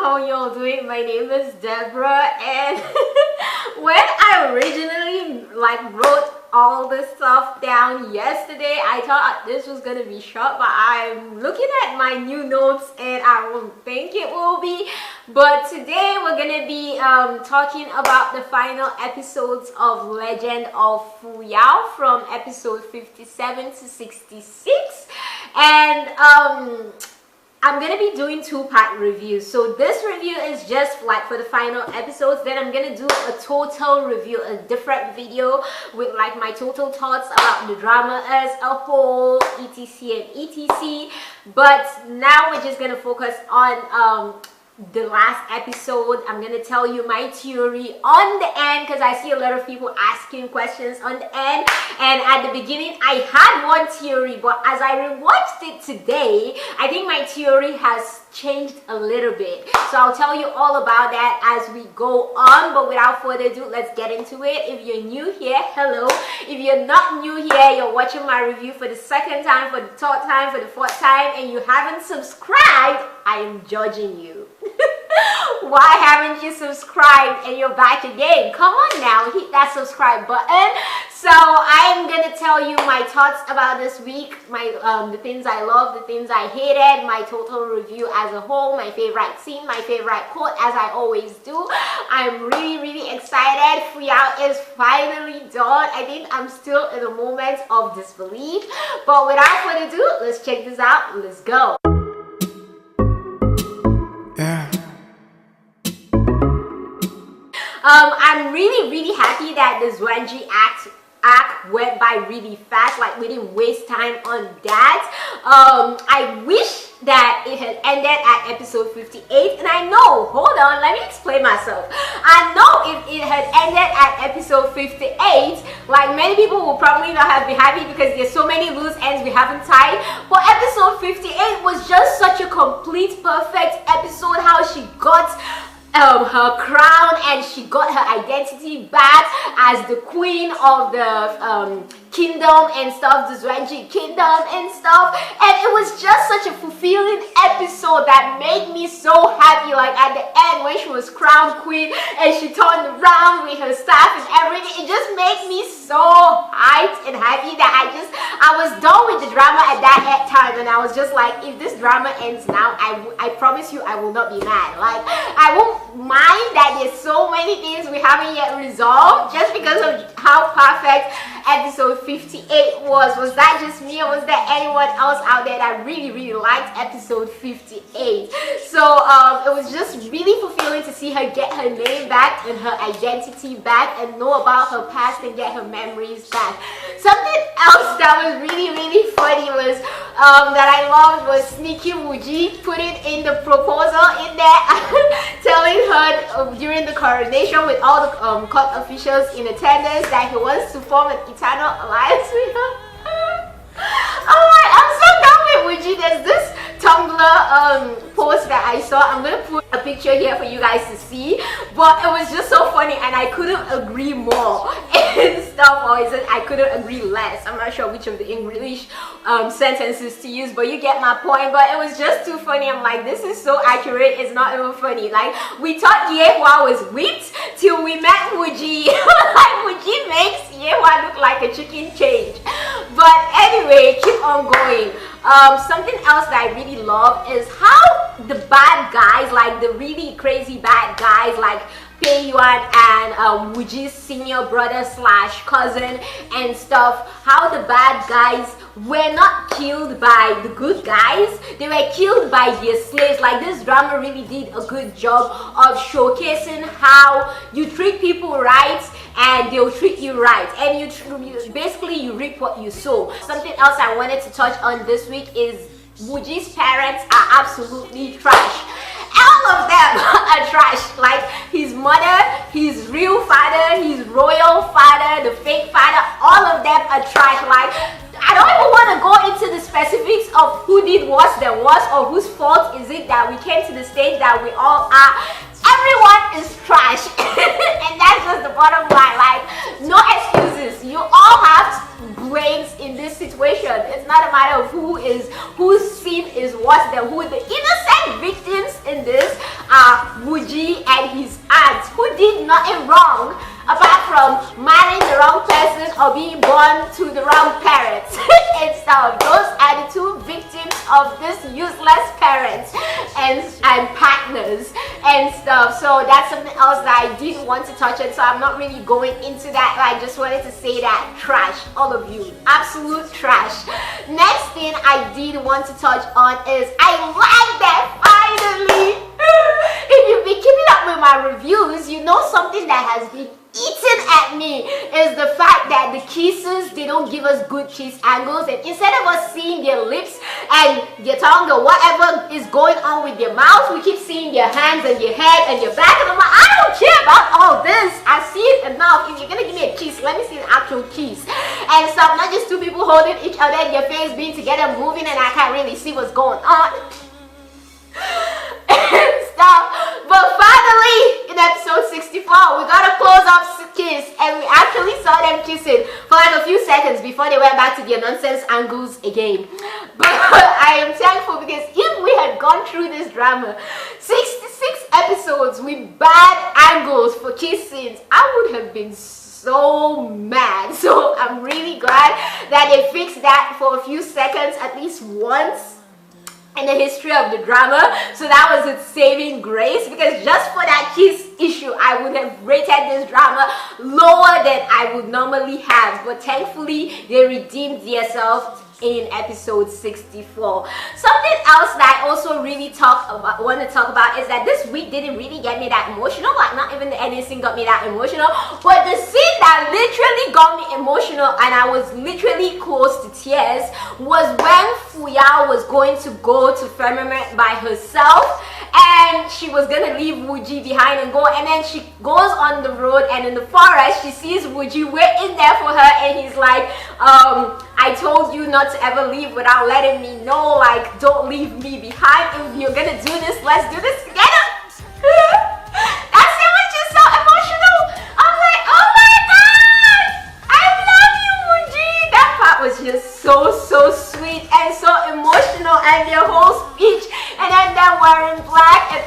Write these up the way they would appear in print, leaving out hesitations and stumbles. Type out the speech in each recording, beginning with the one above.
how y'all doing? My name is Deborah, and when I originally wrote all this stuff down yesterday, I thought this was gonna be short, but I'm looking at my new notes and I don't think it will be. But today we're gonna be talking about the final episodes of Legend of Fuyao from episode 57 to 66, and I'm gonna be doing two-part reviews. So this review is just for the final episodes. Then I'm gonna do a total review, a different video with my total thoughts about the drama as a whole, etc and etc. But now we're just gonna focus on the last episode. I'm gonna tell you my theory on the end, because I see a lot of people asking questions on the end, and at the beginning I had one theory, but as I rewatched it today, I think my theory has changed a little bit. So I'll tell you all about that as we go on, but without further ado, let's get into it. If you're new here, hello. If you're not new here, you're watching my review for the second time, for the third time, for the fourth time, and you haven't subscribed, I am judging you. Why haven't you subscribed and you're back again? Come on now, hit that subscribe button. So I'm gonna tell you my thoughts about this week, the things I love, the things I hated, my total review as a whole, my favorite scene, my favorite quote, as I always do. I'm really excited. Fuyao is finally done. I think I'm still in a moment of disbelief, but without further ado, let's check this out. Let's go. Yeah. I'm really happy that the Zhang arc went by really fast. We didn't waste time on that. I wish that it had ended at episode 58, and I know, hold on, let me explain myself. I know if it had ended at episode 58, many people will probably not have been happy because there's so many loose ends we haven't tied. But episode 58 was just such a complete, perfect episode. How she got her crown and she got her identity back as the queen of the kingdom and stuff, the Zhang kingdom and stuff, and it was just such a fulfilling episode that made me so happy. At the end when she was crowned queen and she turned around with her staff and everything, it just made me so hyped and happy that I was done with the drama at that time, and I was just like, if this drama ends now, I promise you I will not be mad. I won't mind that there's so many things we haven't yet resolved just because of how perfect episode 58 was. Was that just me, or was there anyone else out there that really liked episode 58? So it was just really fulfilling to see her get her name back and her identity back and know about her past and get her memories back. Something else that was really funny was that I loved was sneaky wuji putting in the proposal in there telling her during the coronation with all the court officials in attendance that he wants to form an eternal alliance with her. I'm so done with wuji. There's this Tumblr post that I saw. I'm gonna put a picture here for you guys to see, but it was just so funny and I couldn't agree more and stuff, or is it I couldn't agree less? I'm not sure which of the English sentences to use, but you get my point. But it was just too funny. I'm like, this is so accurate, it's not even funny. We thought Yehua was whipped till we met wuji. Wuji makes Yehua look like a chicken change. But anyway, keep on going. Something else that I really love is how the bad guys, the really crazy bad guys Pei Yuan and Wuji's senior brother slash cousin and stuff, how the bad guys were not killed by the good guys, they were killed by their slaves. This drama really did a good job of showcasing how you treat people right and they'll treat you right, and you reap what you sow. Something else I wanted to touch on this week is Wuji's parents are absolutely trash. All of them are trash. His mother, his real father, his royal father, the fake father, all of them are trash. I don't even want to go into the specifics of who did worse than worse or whose fault is it that we came to the stage that we all are. Everyone is trash. And that's just the bottom line. No excuses. You all have brains in this situation. It's not a matter of whose sin is worse than who. The innocent victims in this are Wuji and his aunt, who did nothing wrong apart from marrying the wrong person or being born to the wrong parents. And stuff. Those are the two victims of this useless parents and partners and stuff. So that's something else that I didn't want to touch on, so I'm not really going into that. I just wanted to say that trash, all of you, absolute trash. Next thing I did want to touch on is I like that finally, if you've been keeping up with my reviews, you know something that has been eaten at me is the fact that the kisses, they don't give us good kiss angles, and instead of us seeing their lips and their tongue or whatever is going on with their mouth, we keep seeing their hands and your head and your back, and I'm like, I don't care about all this. I see it enough. If you're gonna give me a kiss, let me see an actual kiss and stuff, not just two people holding each other and your face being together moving and I can't really see what's going on and stuff. But finally, in episode 64, we got a close-up kiss, and we actually saw them kissing for like a few seconds before they went back to their nonsense angles again. But I am thankful, because if we had gone through this drama 66 episodes with bad angles for kiss scenes, I would have been so mad. So I'm really glad that they fixed that for a few seconds, at least once in the history of the drama. So that was its saving grace, because just for that kiss issue, I would have rated this drama lower than I would normally have. But thankfully, they redeemed themselves in episode 64. Something else that I also really want to talk about is that this week didn't really get me that emotional. Like, not even the ending scene got me that emotional, but the scene that literally got me emotional and I was literally close to tears was when Fuyao was going to go to firmament by herself, and she was gonna leave Wuji behind and go, and then she goes on the road, and in the forest she sees Wuji waiting there for her, and he's like, I told you not to ever leave without letting me know, like, don't leave me behind. If you're gonna do this, let's do this together. That scene was just so emotional. I'm like, oh my god, I love you, Wuji. That part was just so sweet and so emotional, and their whole speech, and then them wearing black, and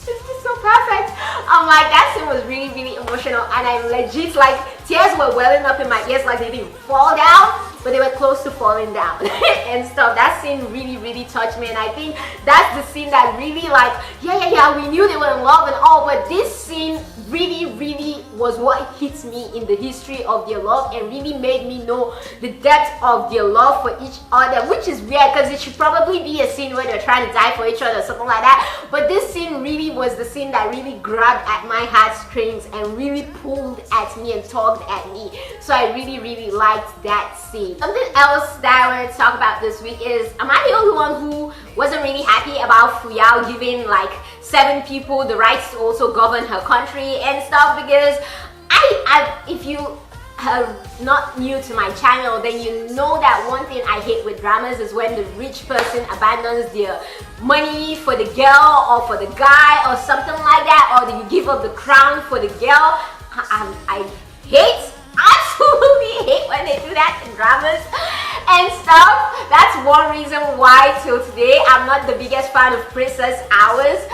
this is so perfect. I'm like, that scene was really emotional, and I legit, like, tears were welling up in my ears, like they didn't fall down, but they were close to falling down and stuff. That scene really touched me, and I think that's the scene that really, like, yeah, we knew they were in love and all, but this scene really was what hits me in the history of their love, and really made me know the depth of their love for each other, which is weird because it should probably be a scene where they're trying to die for each other or something like that. But this scene really was the scene that really grabbed at my heartstrings and really pulled at me and tugged at me. So I really liked that scene. Something else that I wanted to talk about this week is, am I the only one who wasn't really happy about Fuyao giving like 7 people the rights to also govern her country and stuff? Because if you are not new to my channel, then you know that one thing I hate with dramas is when the rich person abandons their money for the girl or for the guy or something like that, or you give up the crown for the girl. I absolutely hate when they do that in dramas and stuff. That's one reason why till today I'm not the biggest fan of Princess Hours.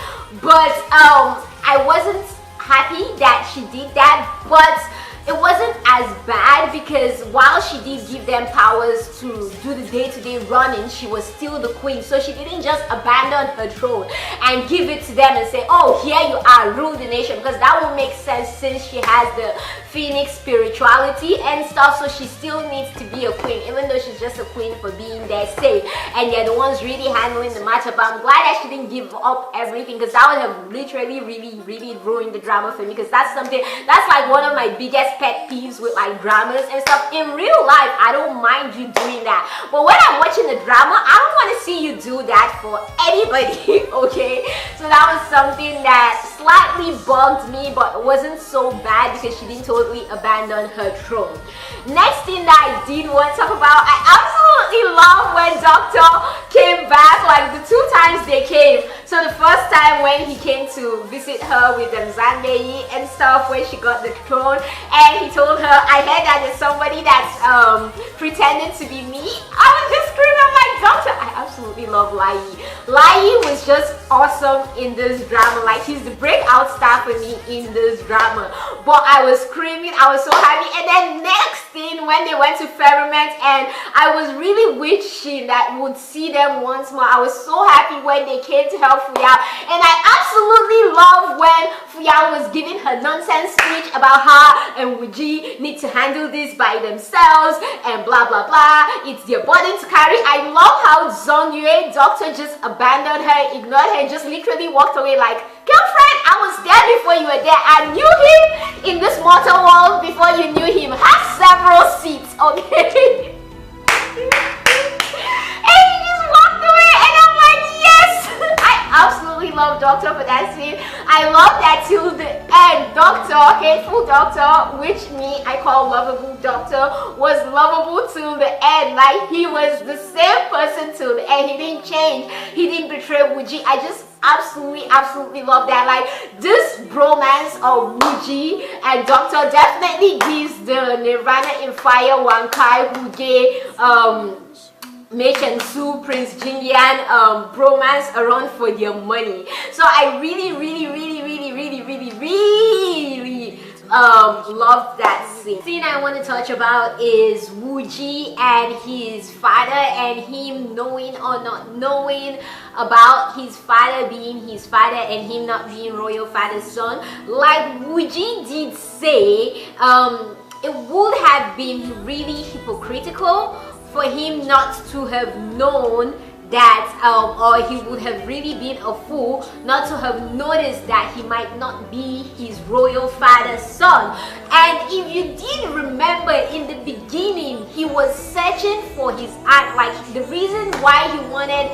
But I wasn't happy that she did that, but it wasn't as bad, because while she did give them powers to do the day-to-day running, she was still the queen. So she didn't just abandon her throne and give it to them and say, oh, here you are, rule the nation, because that would make sense since she has the phoenix spirituality and stuff. So she still needs to be a queen, even though she's just a queen for being there safe, and they're the ones really handling the matter. But I'm glad that she didn't give up everything, because that would have literally really ruined the drama for me, because that's like one of my biggest pet peeves with like dramas and stuff. In real life, I don't mind you doing that, but when I'm watching the drama, I don't want to see you do that for anybody. Okay, so that was something that slightly bugged me, but it wasn't so bad because she didn't totally abandon her throne. Next thing that I did want to talk about, I absolutely love when Doctor came back, like the 2 times they came. So the first time when he came to visit her with Zhang and stuff, when she got the throne, and he told her, I heard that there's somebody that's pretending to be me. I was just screaming, I'm like, Doctor, I absolutely love Lai Yi. Lai Yi was just awesome in this drama. Like, he's the breakout star for me in this drama. But I was screaming, I was so happy. And then next thing, when they went to Firmament, and I was really wishing that we would see them once more. I was so happy when they came to help Fuyao. And I absolutely love when Fuyao was giving her nonsense speech about how and wuji need to handle this by themselves and blah blah blah. It's their burden to carry. I love how Zhang, doctor, just abandoned her, ignored her, just literally walked away like, girlfriend, I was there before you were there. I knew him in this mortal world before you knew him. Has several seats, okay? And he just walked away, and I'm like, yes! I absolutely love Doctor for that scene. I love that till the end. Doctor, hateful Doctor, which me I call lovable Doctor, was lovable till the end. Like, he was the same person till the end. He didn't change. He didn't betray Wuji. I just absolutely love that. Like, this bromance of Wuji and Doctor definitely gives the Nirvana in Fire Wankai Huge Mei and Su, Prince Jingyan bromance around for their money. So I really love that scene. The scene I want to touch about is Wuji and his father, and him knowing or not knowing about his father being his father and him not being royal father's son. Like Wuji did say, it would have been really hypocritical for him not to have known that, or he would have really been a fool not to have noticed that he might not be his royal father's son. And if you did remember, in the beginning, he was searching for his aunt. Like, the reason why he wanted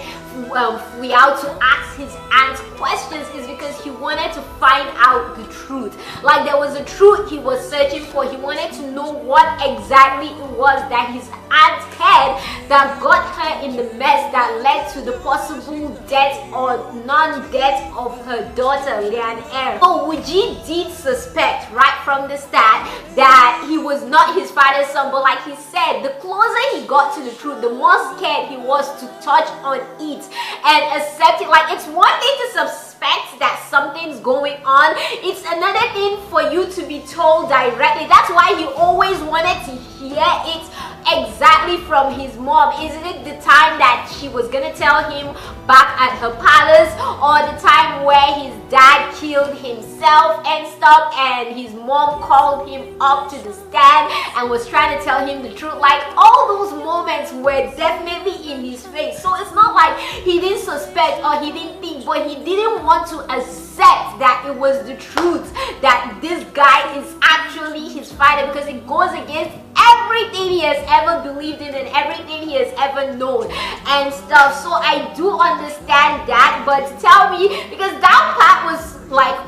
Fuyao to ask his aunt questions is because he wanted to find out the truth. Like, there was a truth he was searching for. He wanted to know what exactly it was that his aunt had that got her in the mess that led to the possible death or non-death of her daughter Lian Er. So Wuji did suspect right from the start that he was not his father's son, but like he said, the closer he got to the truth, the more scared he was to touch on it and accept it. Like, it's one thing to suspect that something's going on, it's another thing for you to be told directly. That's why he always wanted to hear it exactly from his mom. Isn't it the time that she was gonna tell him back at her palace, or the time where his dad killed himself and stuff and his mom called him up to the stand and was trying to tell him the truth? Like, all those moments were definitely in his face. So it's not like he didn't suspect or he didn't think, but he didn't want to accept that it was the truth, that this guy is actually his father, because it goes against everything he has ever believed in and everything he has ever known and stuff. So I do understand that, but tell me, because that part was like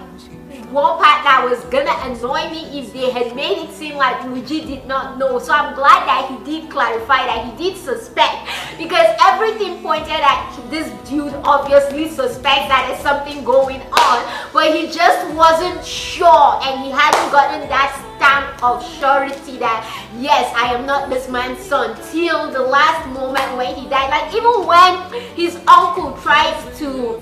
one part that was gonna annoy me if they had made it seem like Wuji did not know. So I'm glad that he did clarify, that he did suspect, because everything pointed at this dude obviously suspects that there's something going on, but he just wasn't sure, and he hadn't gotten that stamp of surety that yes, I am not this man's son, till the last moment when he died. Like, even when his uncle tried to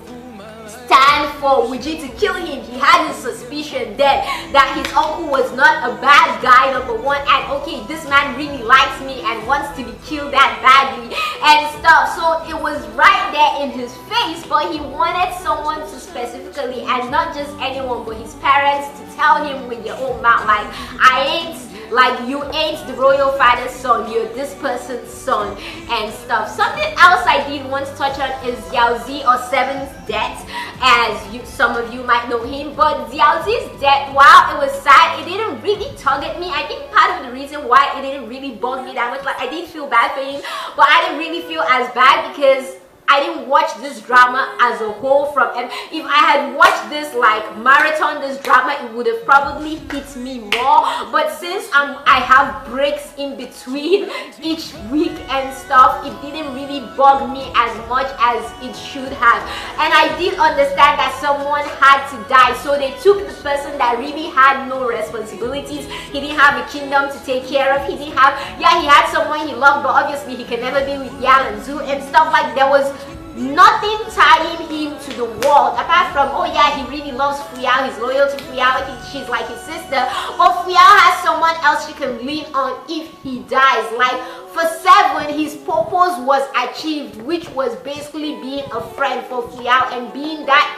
stand for Wuji to kill him, he had his suspicion then that his uncle was not a bad guy, number one, and okay, this man really likes me and wants to be killed that badly and stuff. So it was right there in his face, but he wanted someone to specifically, and not just anyone, but his parents, to tell him with their own mouth, like, you ain't the royal father's son, you're this person's son and stuff. Something else I did want to touch on is Xiao Zi, or Seven's death, as some of you might know him. But Xiao Zi's death, while it was sad, it didn't really tug at me. I think part of the reason why it didn't really bug me that much, like, I did feel bad for him, but I didn't really feel as bad because I didn't watch this drama as a whole from, if I had watched this like marathon this drama, it would have probably hit me more. But since I have breaks in between each week and stuff, it didn't really bug me as much as it should have. And I did understand that someone had to die, so they took the person that really had no responsibilities. He didn't have a kingdom to take care of. He didn't have, yeah, he had someone he loved, but obviously he can never be with Yang and Zhu and stuff. Like, there was nothing tying him to the world apart from, oh yeah, he really loves Fuyao, he's loyal to Fuyao, she's like his sister, but Fuyao has someone else she can lean on if he dies. Like, for 7, his purpose was achieved, which was basically being a friend for Fuyao and being that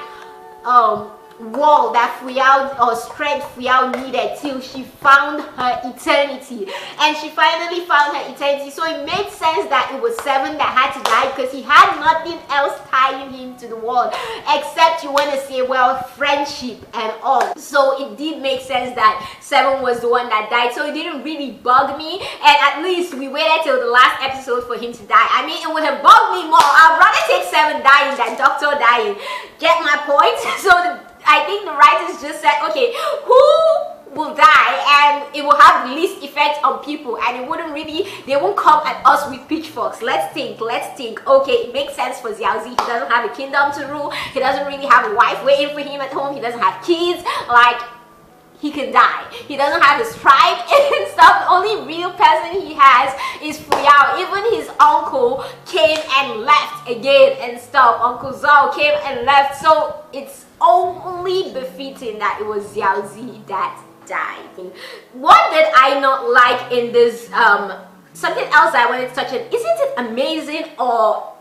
wall that Fuyao, or strength Fuyao needed till she found her eternity. And she finally found her eternity, so it made sense that it was 7 that had to die, because he had nothing else tying him to the world except, you want to say, well, friendship and all. So it did make sense that 7 was the one that died, so it didn't really bug me. And at least we waited till the last episode for him to die. I mean, it would have bugged me more. I'd rather take 7 dying than Doctor dying. Get my point? So I think the writers just said, okay, who will die and it will have the least effect on people, and it wouldn't really, they won't come at us with pitchforks. Let's think. Okay, it makes sense for Xiaozi. He doesn't have a kingdom to rule. He doesn't really have a wife waiting for him at home. He doesn't have kids. Like, he can die. He doesn't have his tribe and stuff. The only real person he has is Fuyao. Even his uncle came and left again and stuff. Uncle Zhao came and left. So it's only befitting that it was Xiaozi that died. What did I not like in this? Something else I wanted to touch on. Isn't it amazing or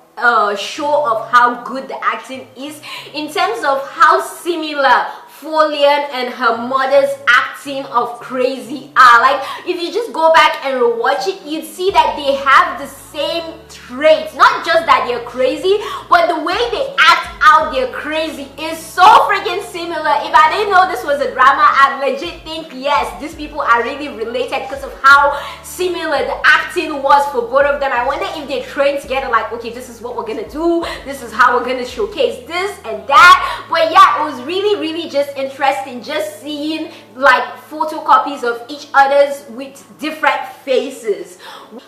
show of how good the acting is in terms of how similar Folian and her mother's acting of crazy are? Like, if you just go back and rewatch it, you'd see that they have the same traits. Not just that they're crazy, but the way they act out their crazy is so freaking similar. If I didn't know this was a drama, I'd legit think, yes, these people are really related because of how similar the acting was for both of them. I wonder if they trained together, like, okay, this is what we're gonna do, this is how we're gonna showcase this and that. But yeah, it was really just interesting just seeing like photocopies of each other's with different faces.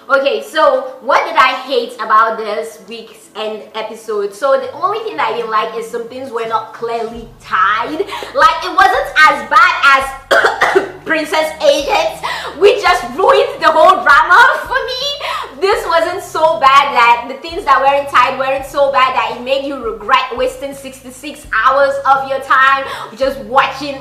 Okay, so what did I hate about this week's end episode? So the only thing that I didn't like is some things were not clearly tied. Like, it wasn't as bad as Princess Agents, which just ruined the whole drama for me. This wasn't so bad that the things that weren't tied weren't so bad that it made you regret wasting 66 hours of your time just watching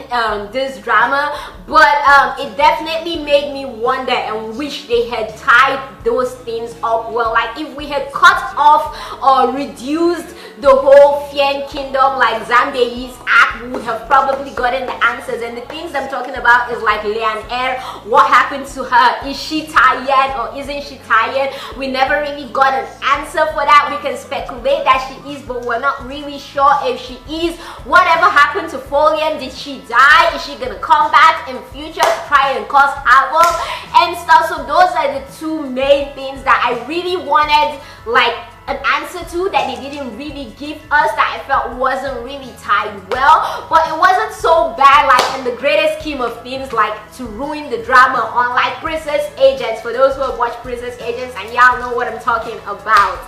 this drama. But it definitely made me wonder and wish they had tied those things up well. Like, if we had cut off or reduced the whole Fian Kingdom, like Zhang Beiyi's act, would have probably gotten the answers. And the things I'm talking about is like Lian Er, what happened to her? Is she tired or isn't she tired? We never really got an answer for that. We can speculate that she is, but we're not really sure if she is. Whatever happened to Folian? Did she die? Is she gonna come back in future to try and cause havoc and stuff? So those are the two main things that I really wanted, like, an answer to, that they didn't really give us, that I felt wasn't really tied well. But it wasn't so bad, like, in the greater scheme of things, like, to ruin the drama, unlike Princess Agents. For those who have watched Princess Agents, and y'all know what I'm talking about.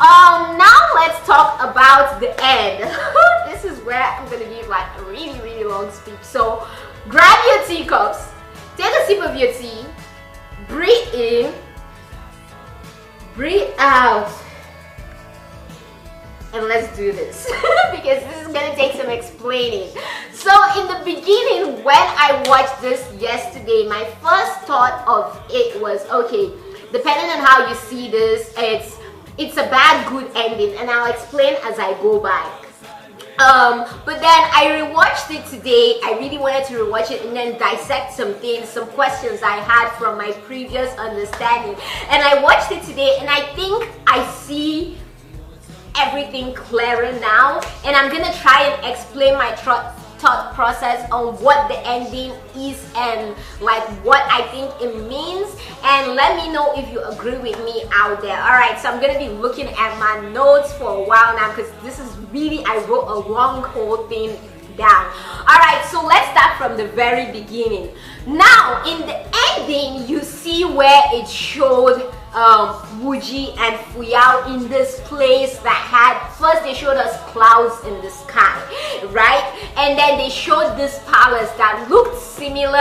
Now let's talk about the end. This is where I'm gonna give like a really long speech. So grab your teacups, take a sip of your tea, breathe in, breathe out, and let's do this because this is gonna take some explaining. So in the beginning, when I watched this yesterday, my first thought of it was, okay, depending on how you see this, it's a bad good ending, and I'll explain as I go by. But then I rewatched it today. I really wanted to rewatch it and then dissect some things, some questions I had from my previous understanding, and I watched it today, and I think I see everything clearer now, and I'm gonna try and explain my thought thought process on what the ending is and like what I think it means, and let me know if you agree with me out there. Alright, so I'm gonna be looking at my notes for a while now because this is really, I wrote a long whole thing down. Alright, so let's start from the very beginning. Now in the ending, you see where it showed Wuji and Fuyao in this place that had, first they showed us clouds in the sky, right? And then they showed this palace that looked similar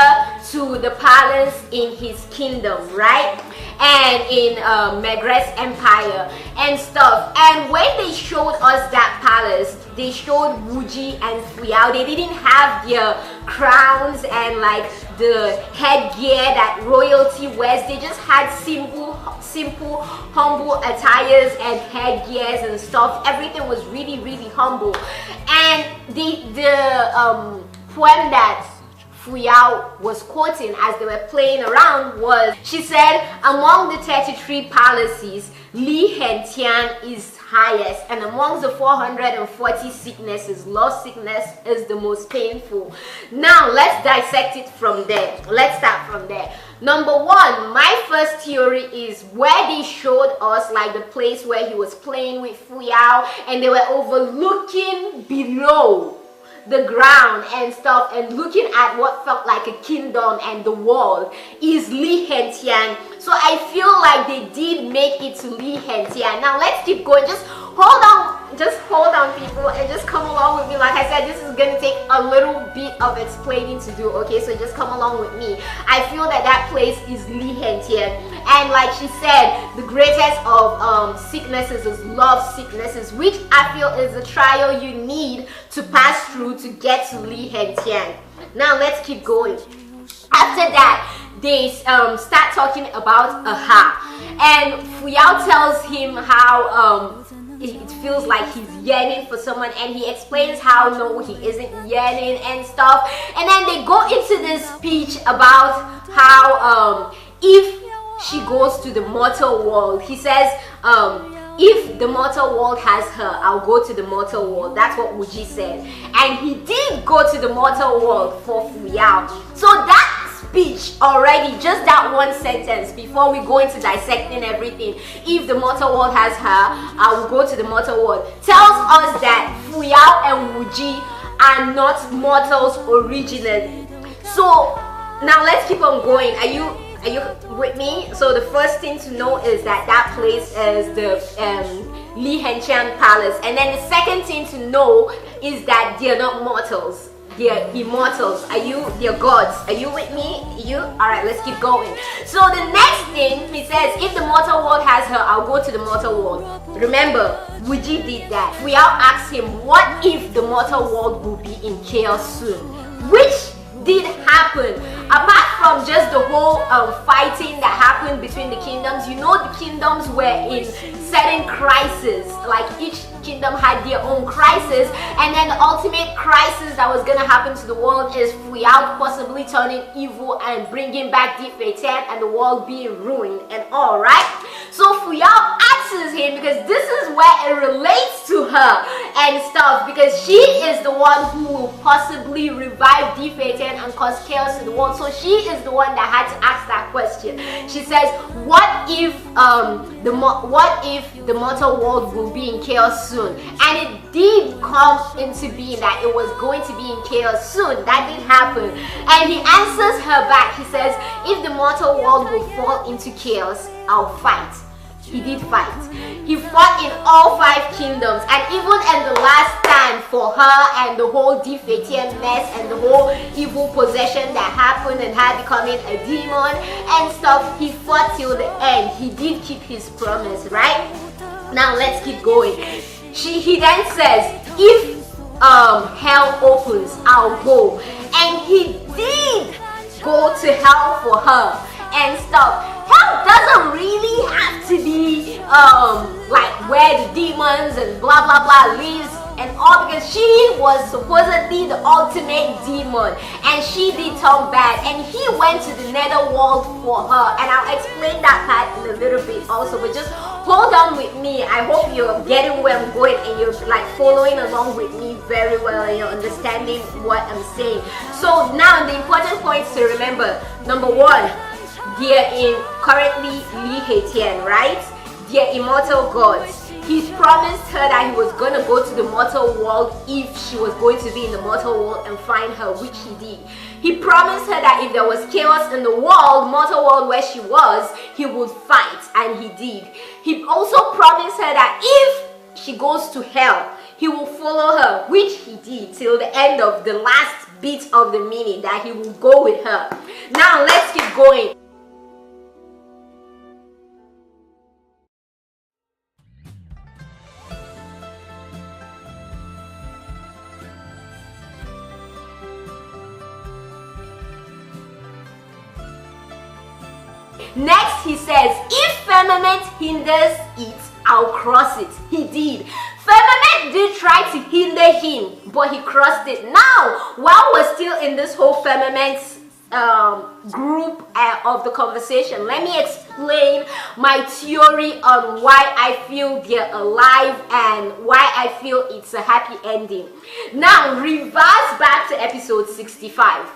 to the palace in his kingdom, right? And in Megre's empire and stuff. And when they showed us that palace, they showed Wuji and Fuyao. They didn't have their crowns and like the headgear that royalty wears. They just had simple, humble attires and headgears and stuff. Everything was really, really humble. And the poem that Fuyao was quoting as they were playing around was, she said, among the 33 palaces, Li Hentian is highest, and amongst the 440 sicknesses, love sickness is the most painful. Now let's dissect it from there. Let's start from there. Number one, my first theory is where they showed us like the place where he was playing with Fuyao and they were overlooking below the ground and stuff and looking at what felt like a kingdom and the world is Li Hentian. So I feel like they did make it to Li Hentian. Now let's keep going. Just hold on people, and just come along with me. Like I said, this is gonna take a little bit of explaining to do, okay? So just come along with me. I feel that that place is Li Hentian, and like she said, the greatest of sicknesses is love sicknesses, which I feel is the trial you need to pass through to get to Li Hentian. Now let's keep going. After that, they start talking about Aha, and Fuyao tells him how it feels like he's yearning for someone, and he explains how no, he isn't yearning and stuff. And then they go into this speech about how if she goes to the mortal world, he says, if the mortal world has her, I'll go to the mortal world. That's what Wuji said, and he did go to the mortal world for Fuyao. So that speech already, just that one sentence before we go into dissecting everything, if the mortal world has her, I will go to the mortal world, tells us that Fuyao and Wuji are not mortals originally. So now let's keep on going. Are you with me? So the first thing to know is that that place is the Li Hentian palace, and then the second thing to know is that they're not mortals. They're immortals. They're gods. Are you with me? Alright, let's keep going. So the next thing, he says, if the mortal world has her, I'll go to the mortal world. Remember, Wuji did that. Fuyao asked him, what if the mortal world will be in chaos soon? Which did happen. Apart from just the whole fighting that happened between the kingdoms, you know, the kingdoms were in certain crisis. Like each kingdom had their own crisis, and then the ultimate crisis that was gonna happen to the world is Fuyao possibly turning evil and bringing back Defeated and the world being ruined and all, right? So Fuyao answers him because this is where it relates to her and stuff, because she is the one who will possibly revive Defeated and cause chaos in the world. So she is the one that had to ask that question. She says, what if the mortal world will be in chaos soon? And it did come into being that it was going to be in chaos soon. That did happen. And he answers her back. He says, if the mortal world will fall into chaos, I'll fight. He did fight. He fought in all 5 kingdoms, and even in the last stand for her and the whole Defeated mess and the whole evil possession that happened and her becoming a demon and stuff, he fought till the end. He did keep his promise, right? Now let's keep going. He then says, if hell opens, I'll go. And he did go to hell for her and stuff. Hell doesn't really have to be like where the demons and blah blah blah lives and all, because she was supposedly the ultimate demon and she did turn bad, and he went to the nether world for her, and I'll explain that part in a little bit also, but just hold on with me. I hope you're getting where I'm going and you're like following along with me very well and you're understanding what I'm saying. So now the important points to remember. Number one, they're in currently Li Heitian, right? They're immortal gods. He's promised her that he was going to go to the mortal world if she was going to be in the mortal world and find her, which he did. He promised her that if there was chaos in the world, mortal world where she was, he would fight, and he did. He also promised her that if she goes to hell, he will follow her, which he did till the end of the last bit of the minute, that he will go with her. Now let's keep going. Next, he says, if firmament hinders it, I'll cross it. He did. Firmament did try to hinder him, but he crossed it. Now, while we're still in this whole firmament group of the conversation, let me explain my theory on why I feel they're alive and why I feel it's a happy ending. Now, reverse back to episode 65.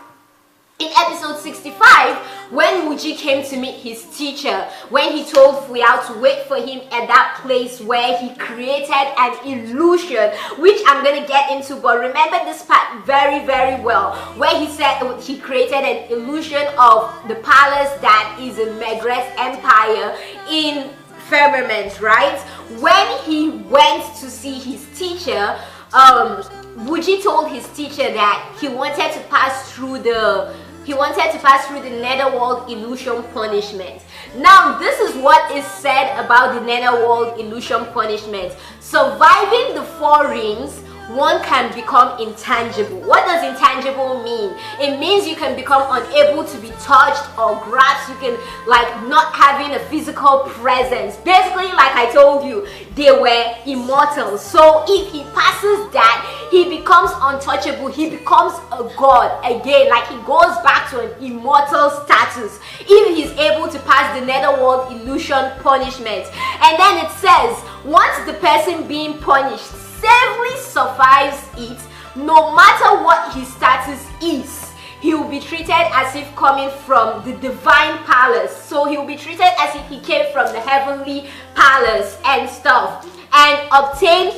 In episode 65, when Wuji came to meet his teacher, when he told Fuyao to wait for him at that place where he created an illusion, which I'm going to get into, but remember this part very, very well, where he said he created an illusion of the palace that is in Megre's empire in firmament, right? When he went to see his teacher, Wuji told his teacher that he wanted to pass through the netherworld illusion punishment. Now, this is what is said about the netherworld illusion punishment. Surviving the 4 rings, one can become intangible. What does intangible mean? It means you can become unable to be touched or grasped. You can like not having a physical presence. Basically, like I told you, they were immortal. So if he passes that, he becomes untouchable. He becomes a god again. Like he goes back to an immortal status if he's able to pass the netherworld illusion punishment. And then it says, once the person being punished safely survives it, no matter what his status is, he will be treated as if coming from the divine palace. So he will be treated as if he came from the heavenly palace and stuff, and obtain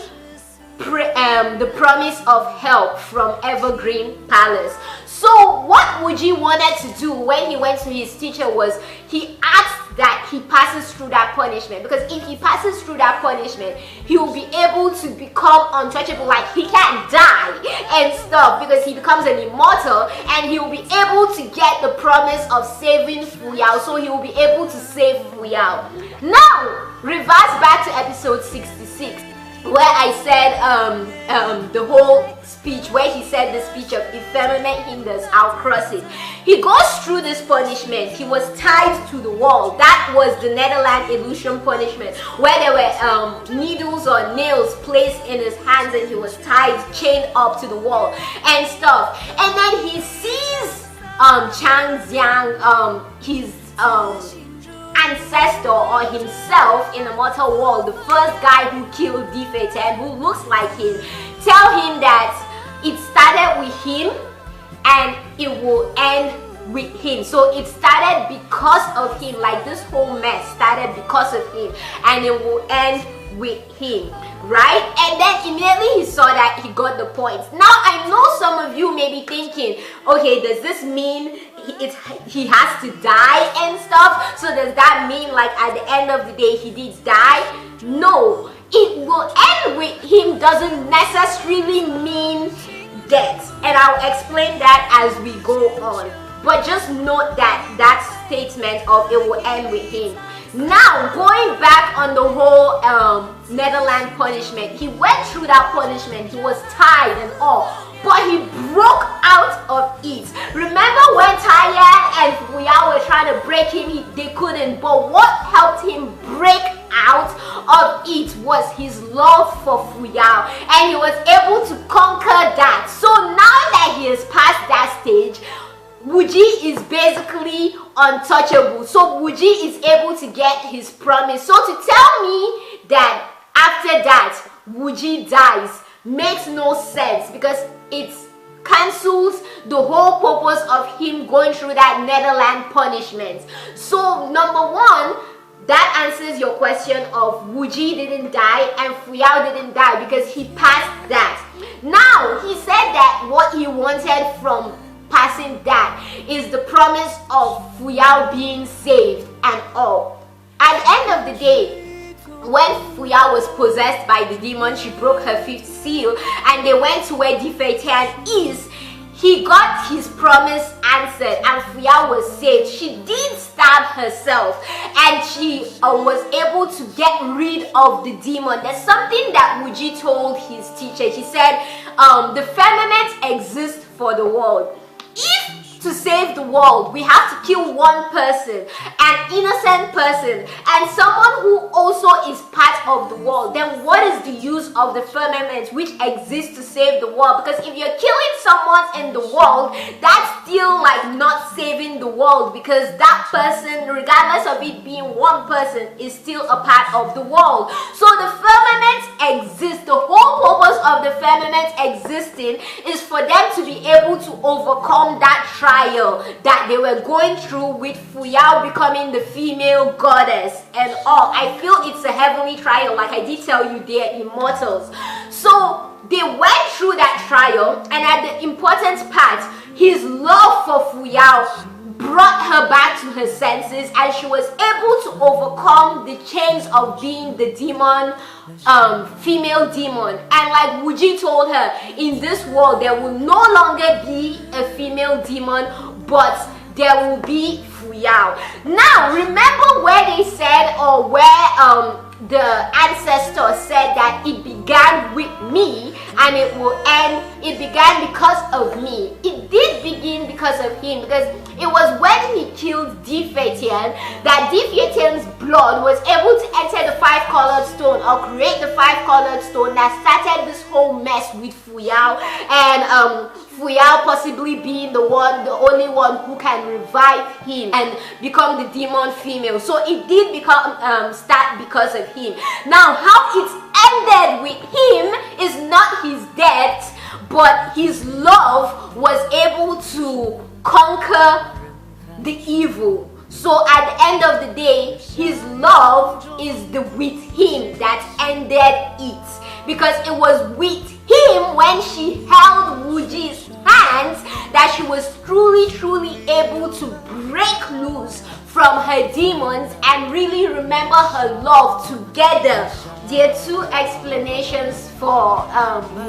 the promise of help from Evergreen Palace. So what Wuji wanted to do when he went to his teacher was he asked that he passes through that punishment, because if he passes through that punishment, he will be able to become untouchable. Like he can't die and stuff because he becomes an immortal, and he will be able to get the promise of saving Fuyao. So he will be able to save Fuyao. Now reverse back to episode 66, where I said the whole speech, where he said the speech of if firmament hinders, I'll cross it. He goes through this punishment. He was tied to the wall. That was the Netherland illusion punishment, where there were needles or nails placed in his hands, and he was tied, chained up to the wall and stuff. And then he sees Zhang, his ancestor or himself in the mortal world, the first guy who killed Defate and who looks like him, tell him that it started with him and it will end with him. So it started because of him, like this whole mess started because of him, and it will end with him, right? And then immediately he saw that he got the points. Now I know some of you may be thinking, okay, does this mean he has to die and stuff? So does that mean like at the end of the day he did die? No, it will end with him doesn't necessarily mean death, and I'll explain that as we go on. But just note that statement of it will end with him. Now, going back on the whole Netherland punishment, he went through that punishment. He was tied and all, but he broke out of it. Remember when Taya and Fuyao were trying to break him, they couldn't. But what helped him break out of it was his love for Fuyao, and he was able to conquer that. So now that he has passed that stage, Wuji is basically untouchable. So Wuji is able to get his promise. So to tell me that after that Wuji dies makes no sense, because it cancels the whole purpose of him going through that Netherland punishment. So number one, that answers your question of Wuji didn't die and Fuyao didn't die because he passed that. Now, he said that what he wanted from passing that is the promise of Fuyao being saved and all. At the end of the day, when Fuyao was possessed by the demon, she broke her 5th seal and they went to where Difetian is. He got his promise answered and Fuyao was saved. She did stab herself and she was able to get rid of the demon. There's something that Wuji told his teacher. He said, the firmament exists for the world. If to save the world we have to kill one person, an innocent person, and someone who also is part of the world, then what is the use of the firmament which exists to save the world? Because if you're killing someone in the world, that's still like not saving the world, because that person, regardless of it being one person, is still a part of the world. So the firmament exists. The whole purpose of the firmament existing is for them to be able to overcome that trial that they were going through with Fuyao becoming the female goddess and all. I feel it's a heavenly trial, like I did tell you, they're immortals. So they went through that trial, and at the important part, his love for Fuyao brought her back to her senses and she was able to overcome the chains of being the demon, female demon. And like Wuji told her, in this world there will no longer be a female demon, but there will be Fuyao. Now remember where they said, or where the ancestor said that it began with me and it will end, it began because of me. It did begin because of him, because it was when he killed Difetian that Difetian's blood was able to enter the 5-colored stone, or create the 5-colored stone, that started this whole mess with Fuyao, and Fuyao possibly being the only one who can revive him and become the demon female. So it did become start because of him. Now how it ended with him is not his death, but his love was able to conquer the evil. So at the end of the day, his love is the with him that ended it, because it was with him when she held Wuji's hands that she was truly able to break loose from her demons and really remember her love together. There are 2 explanations for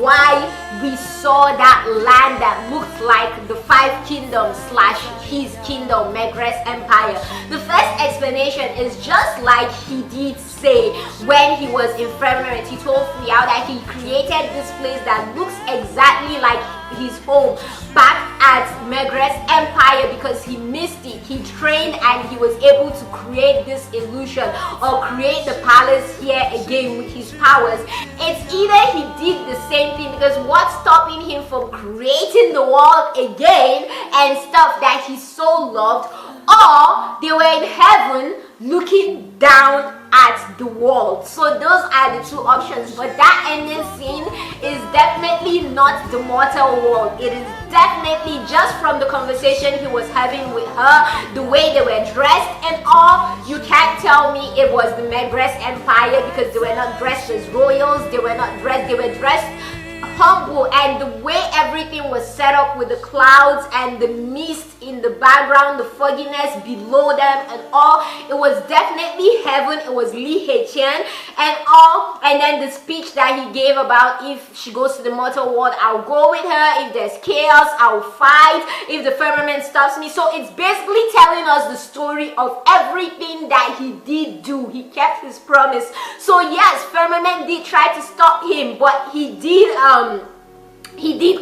why we saw that land that looked like the 5 kingdoms / his kingdom, Megres Empire. The first explanation is just like he did say when he was in Firmament. He told Fuyao that he created this place that looks exactly like his home back at Megres Empire because he missed it. He trained and he was able to create this illusion, or create the palace here again with his powers. It's either he did the same thing, because what's stopping him from creating the world again and stuff that he so loved, or they were in heaven looking down at the world. So those are the 2 options, but that ending scene is definitely not the mortal world. It is definitely just from the conversation he was having with her, the way they were dressed and all. You can't tell me it was the Megres Empire, because they were not dressed as royals, they were dressed humble, and the way everything was set up with the clouds and the mist in the background, the fogginess below them and all, it was definitely heaven. It was Li Heiqian and all. And then the speech that he gave about, if she goes to the mortal world, I'll go with her. If there's chaos, I'll fight. If the firmament stops me. So it's basically telling us the story of everything that he did do. He kept his promise. So yes, firmament did try to stop him, but he did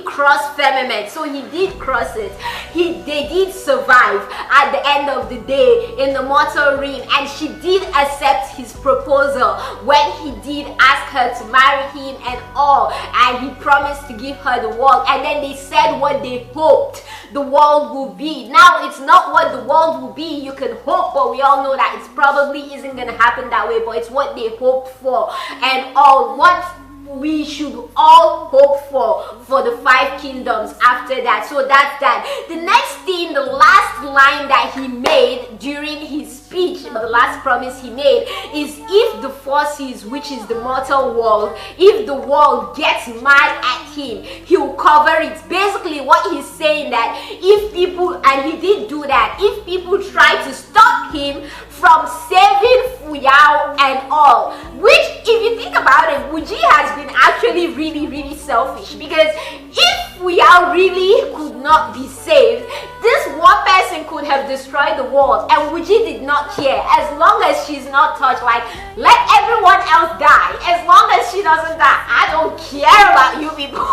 cross firmament, so he did cross it. They did survive at the end of the day in the mortal realm, and she did accept his proposal when he did ask her to marry him and all, and he promised to give her the world. And then they said what they hoped the world will be. Now, it's not what the world will be. You can hope, but we all know that it probably isn't going to happen that way, but it's what they hope for. And all what we should all hope for the 5 kingdoms after that. So that's that. The next thing, the last line that he made during his speech, the last promise he made, is if the forces, which is the mortal world, if the world gets mad at him, he'll cover it. Basically what he's saying, that if people, and he did do that, if people try to stop him from saving Fuyao and all, which, if you think about it, Wuji has been actually really selfish, because if Fuyao really could not be saved, this one person could have destroyed the world, and Wuji did not care. As long as she's not touched, like, let everyone else die. As long as she doesn't die, I don't care about you people.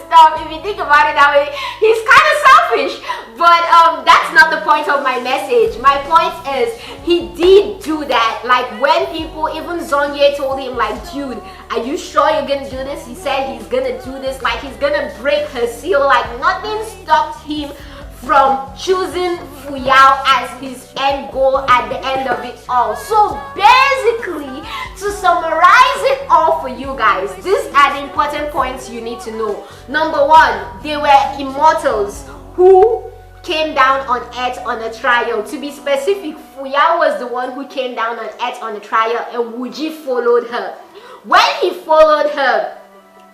Stop. If you think about it that way, he's kind of selfish. But that's not the point of my message. My point is, he did do that. Like, when people, even Zhang told him, like, dude, are you sure you're gonna do this? He said he's gonna do this, like he's gonna break her seal. Like, nothing stopped him from choosing Fuyao as his end goal at the end of it all. So basically, to summarize it all for you guys, these are the important points you need to know. Number 1, they were immortals who came down on Earth on a trial. To be specific, Fuyao was the one who came down on Earth on a trial, and Wuji followed her. When he followed her,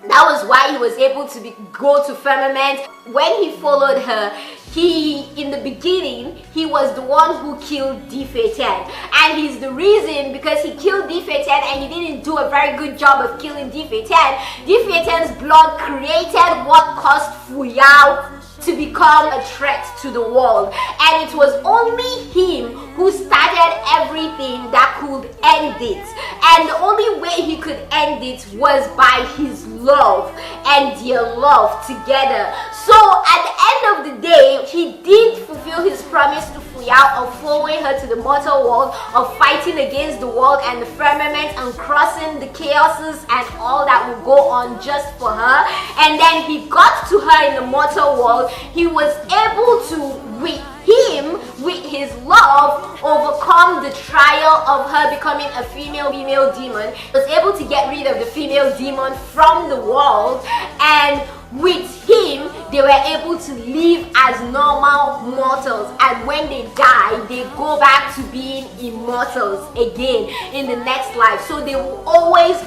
that was why he was able to go to firmament. When he followed her, in the beginning, he was the one who killed Difetan. And he's the reason, because he killed Difetan and he didn't do a very good job of killing Difetan. Difetan's blood created what caused Fuyao to become a threat to the world. And it was only him who started everything that could end it. And the only way he could end it was by his love and their love together. So at the end of the day, he did fulfill his promise to Fuyao of following her to the mortal world, of fighting against the world and the firmament and crossing the chaoses and all that will go on just for her. And then he got to her in the mortal world. He was able to, with his love, overcome the trial of her becoming a female demon. He was able to get rid of the female demon from the world, and with him, they were able to live as normal mortals, and when they die, they go back to being immortals again in the next life. So they will always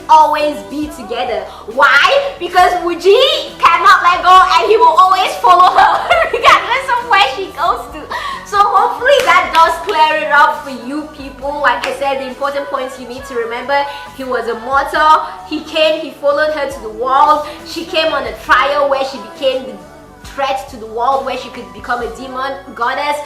be together. Why? Because Wuji cannot let go, and he will always follow her regardless of where she goes to. So hopefully that does clear it up for you people. Like I said, the important points you need to remember: he was a mortal, he came, he followed her to the world, she came on a trial where she became the threat to the world, where she could become a demon goddess,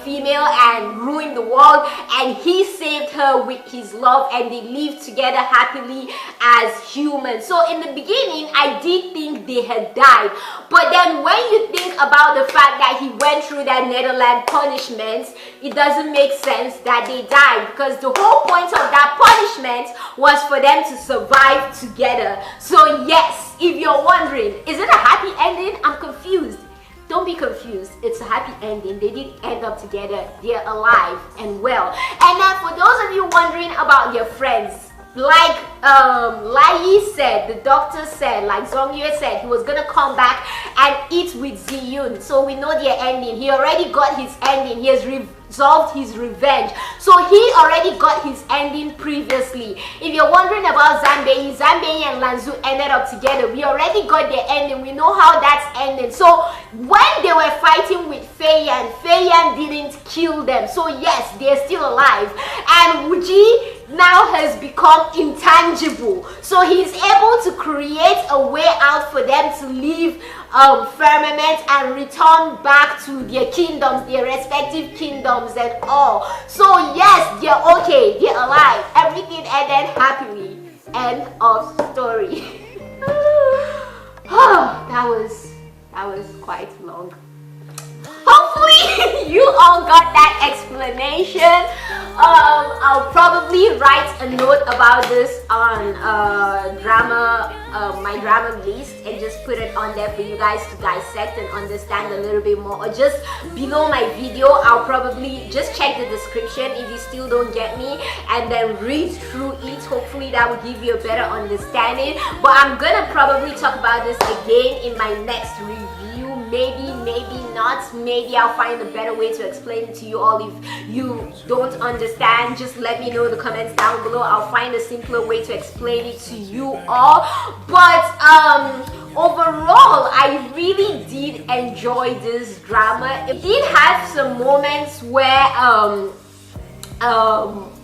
female, and ruin the world, and he saved her with his love, and they lived together happily as humans. So in the beginning, I did think they had died, but then when you think about the fact that he went through that Netherland punishment, it doesn't make sense that they died, because the whole point of that punishment was for them to survive together. So yes, if you're wondering, is it a happy ending? I'm confused. Don't be confused. It's a happy ending. They did end up together. They're alive and well. And now for those of you wondering about their friends, like Lai said, the doctor said, like Zhang said, he was gonna come back and eat with Ziyun. So we know their ending. He already got his ending. He has resolved his revenge. So he already got his ending previously. If you're wondering about Zhangbei and Lanzu ended up together. We already got their ending. We know how that's ending. So when they were fighting with Fei Yan didn't kill them. So yes, they're still alive. And Wuji now has become intangible, so he's able to create a way out for them to leave firmament and return back to their kingdoms, their respective kingdoms and all. So yes, they're okay, they're alive, everything ended happily. End of story. that was quite long. Hopefully you all got that explanation. I'll probably write a note about this on my drama list and just put it on there for you guys to dissect and understand a little bit more. Or just below my video, I'll probably just check the description if you still don't get me, and then read through it. Hopefully that will give you a better understanding. But I'm gonna probably talk about this again in my next review. Maybe not. Maybe I'll find a better way to explain it to you all. If you don't understand, just let me know in the comments down below. I'll find a simpler way to explain it to you all. But overall, I really did enjoy this drama. It did have some moments where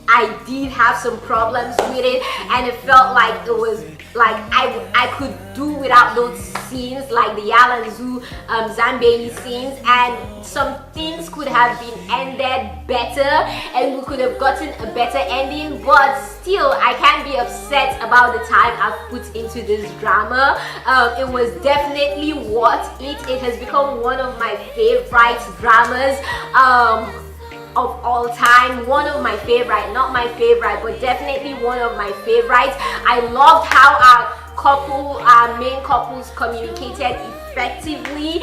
I did have some problems with it, and it felt like it was like I could do without those scenes, like the Yal and Zhu Zhan scenes, and some things could have been ended better and we could have gotten a better ending. But still, I can't be upset about the time I've put into this drama. It was definitely worth it. It has become one of my favorite dramas of all time. One of my favorite, not my favorite, but definitely one of my favorites. I loved how our main couples communicated effectively.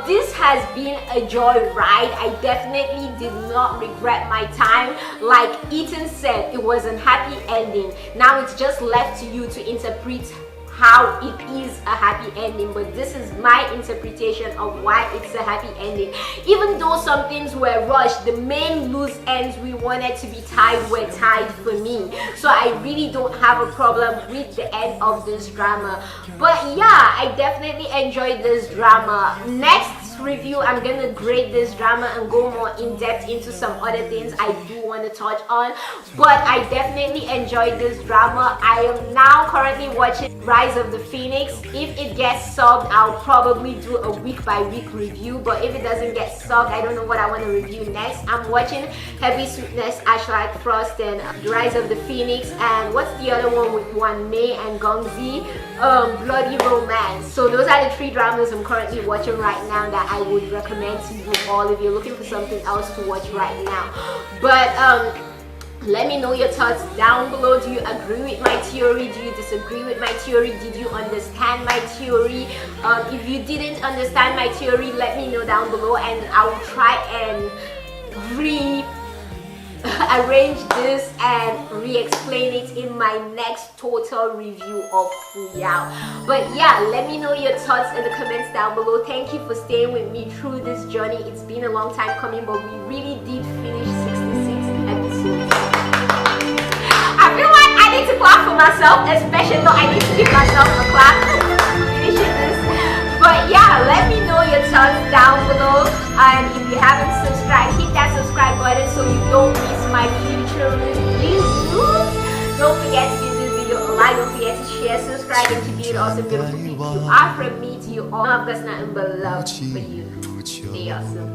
This has been a joyride. I definitely did not regret my time. Like Ethan said, it was a happy ending. Now it's just left to you to interpret how it is a happy ending, but this is my interpretation of why it's a happy ending. Even though some things were rushed, the main loose ends we wanted to be tied were tied for me. So I really don't have a problem with the end of this drama. But yeah, I definitely enjoyed this drama. Next review, I'm gonna grade this drama and go more in depth into some other things I do want to touch on. But I definitely enjoyed this drama. I am now currently watching Rise of the Phoenix. If it gets subbed, I'll probably do a week by week review, but if it doesn't get subbed, I don't know what I want to review next. I'm watching Heavy Sweetness, Ash Like Frost, and Rise of the Phoenix, and what's the other one with Wan Mei and Gongzi? Bloody Romance. So those are the 3 dramas I'm currently watching right now that I would recommend to you all if you're looking for something else to watch right now. But let me know your thoughts down below. Do you agree with my theory? Do you disagree with my theory? Did you understand my theory? If you didn't understand my theory, let me know down below, and I will try and arrange this and re-explain it in my next total review of Fuyao. But yeah, let me know your thoughts in the comments down below. Thank you for staying with me through this journey. It's been a long time coming, but we really did finish 66 episodes. I feel like I need to clap for myself, especially though I need to give myself a clap for finishing this. But yeah, let me know your thoughts down below, and if you haven't subscribed, hit that subscribe button so you don't miss my future reviews. Don't forget to give this video a like, don't forget to share, subscribe, and keep being awesome, beautiful people you are. From me to you all, I've got nothing but love for you. Stay awesome.